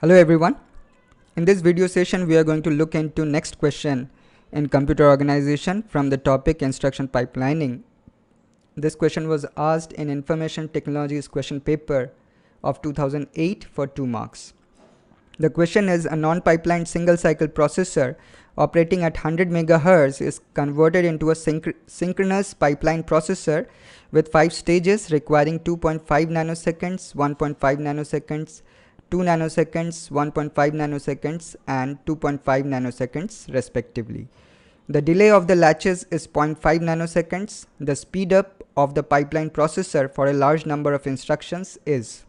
Hello everyone. In this video session we are going to look into next question in computer organization from the topic instruction pipelining. This question was asked in information technologies question paper of 2008 for 2 marks. The question is, a non-pipelined single cycle processor operating at 100 MHz is converted into a synchronous pipeline processor with 5 stages requiring 2.5 nanoseconds, 1.5 nanoseconds, 2 nanoseconds, 1.5 nanoseconds and 2.5 nanoseconds respectively. The delay of the latches is 0.5 nanoseconds. The speedup of the pipeline processor for a large number of instructions is.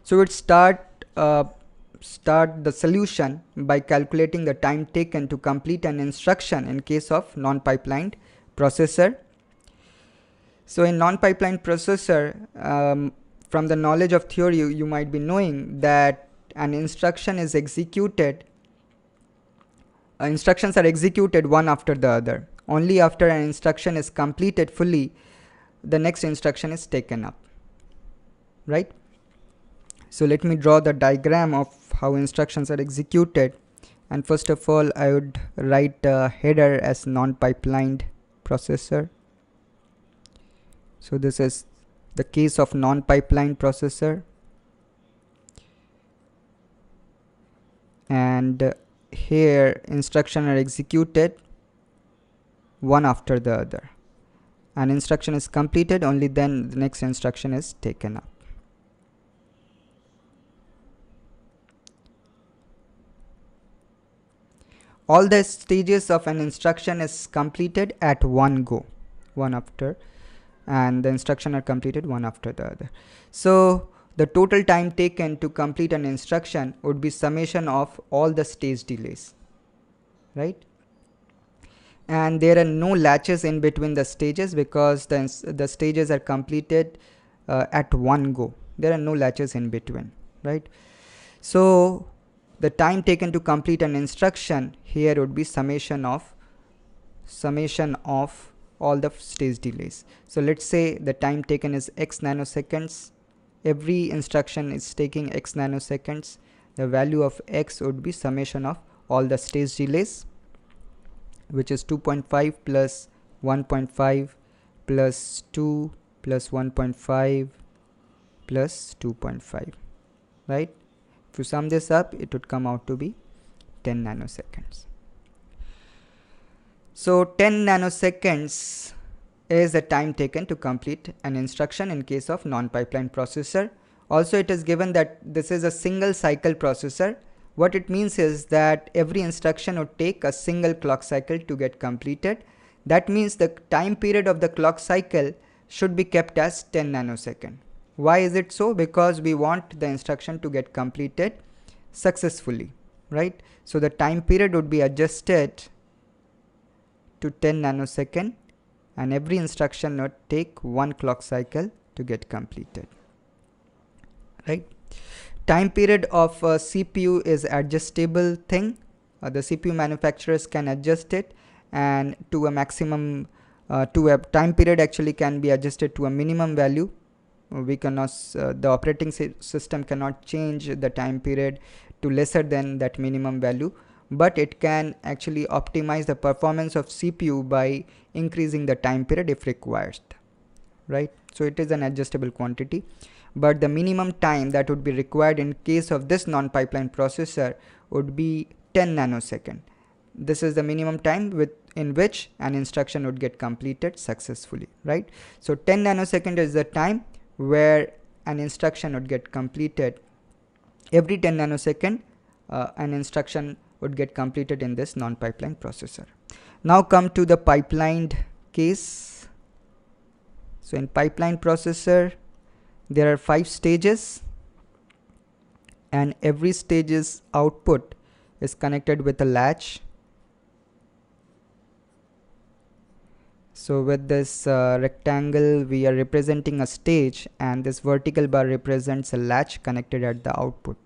So we'd start the solution by calculating the time taken to complete an instruction in case of non-pipelined processor. So in non-pipelined processor, from the knowledge of theory, you might be knowing that an instruction is executed, instructions are executed one after the other. Only after an instruction is completed fully, the next instruction is taken up, right? So let me draw the diagram of how instructions are executed, and first of all I would write a header as non-pipelined processor. So this is the case of non-pipelined processor, and here instructions are executed one after the other. An instruction is completed, only then the next instruction is taken up. All the stages of an instruction is completed at one go, one after, and the instruction are completed one after the other. So the total time taken to complete an instruction would be summation of all the stage delays, right? And there are no latches in between the stages because the stages are completed at one go. There are no latches in between, right? So the time taken to complete an instruction here would be summation of all the stage delays. So let's say the time taken is x nanoseconds. Every instruction is taking x nanoseconds. The value of x would be summation of all the stage delays, which is 2.5 plus 1.5 plus 2 plus 1.5 plus 2.5, right? If you sum this up, it would come out to be 10 nanoseconds. So 10 nanoseconds is the time taken to complete an instruction in case of non-pipeline processor. Also, it is given that this is a single cycle processor. What it means is that every instruction would take a single clock cycle to get completed. That means the time period of the clock cycle should be kept as 10 nanosecond. Why is it so? Because we want the instruction to get completed successfully, right? So the time period would be adjusted to 10 nanosecond, and every instruction would take one clock cycle to get completed, right? Time period of a CPU is adjustable thing. The CPU manufacturers can adjust it, and to a maximum to a time period actually can be adjusted to a minimum value. We cannot the operating system cannot change the time period to lesser than that minimum value, but it can actually optimize the performance of CPU by increasing the time period if required, right? So it is an adjustable quantity, but the minimum time that would be required in case of this non-pipeline processor would be 10 nanosecond. This is the minimum time in which an instruction would get completed successfully, right? So 10 nanosecond is the time where an instruction would get completed. Every 10 nanosecond an instruction would get completed in this non-pipeline processor. Now come to the pipelined case. So in pipeline processor there are 5 stages, and every stage's output is connected with a latch. So with this rectangle we are representing a stage, and this vertical bar represents a latch connected at the output.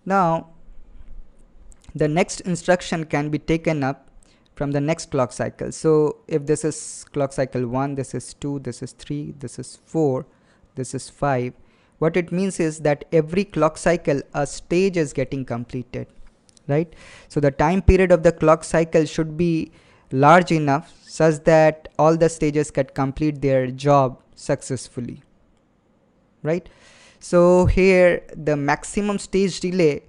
Now the next instruction can be taken up from the next clock cycle. So if this is clock cycle 1, this is 2, this is 3, this is 4, this is 5. What it means is that every clock cycle a stage is getting completed, right? So the time period of the clock cycle should be large enough such that all the stages can complete their job successfully, right? So here the maximum stage delay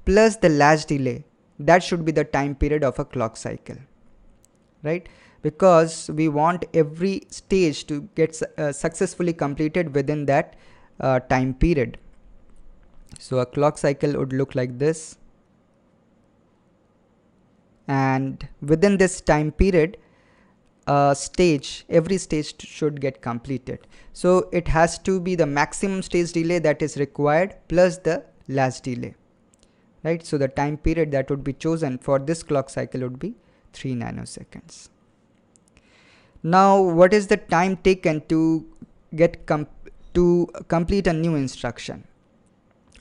plus the latch delay, that should be the time period of a clock cycle, right? Because we want every stage to get successfully completed within that time period. So a clock cycle would look like this, and within this time period every stage should get completed. So it has to be the maximum stage delay that is required plus the latch delay, right? So the time period that would be chosen for this clock cycle would be 3 nanoseconds. Now what is the time taken to complete a new instruction?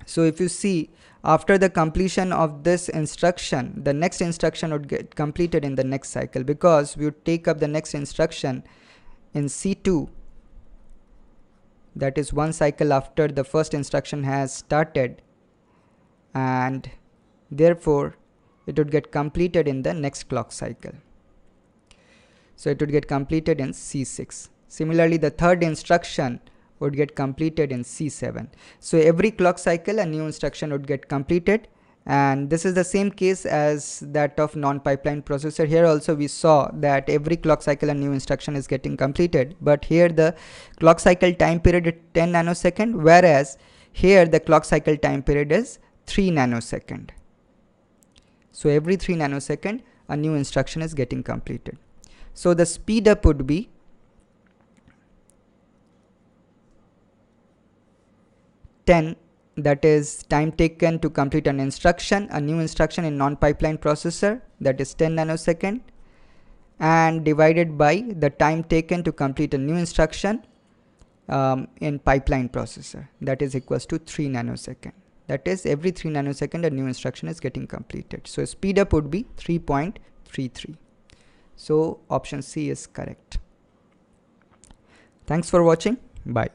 So if you see, after the completion of this instruction, the next instruction would get completed in the next cycle, because we would take up the next instruction in C2, that is one cycle after the first instruction has started, and therefore it would get completed in the next clock cycle. So it would get completed in C6. Similarly, the third instruction would get completed in C7. So every clock cycle a new instruction would get completed, and this is the same case as that of non-pipeline processor. Here also we saw that every clock cycle a new instruction is getting completed, but here the clock cycle time period is 10 nanosecond, whereas here the clock cycle time period is 3 nanosecond. So every 3 nanosecond a new instruction is getting completed. So the speed up would be 10, that is time taken to complete an instruction, a new instruction in non-pipeline processor, that is 10 nanosecond, and divided by the time taken to complete a new instruction in pipeline processor, that is equals to 3 nanosecond. That is every 3 nanosecond a new instruction is getting completed. So speed up would be 3.33. So option C is correct. Thanks for watching. Bye.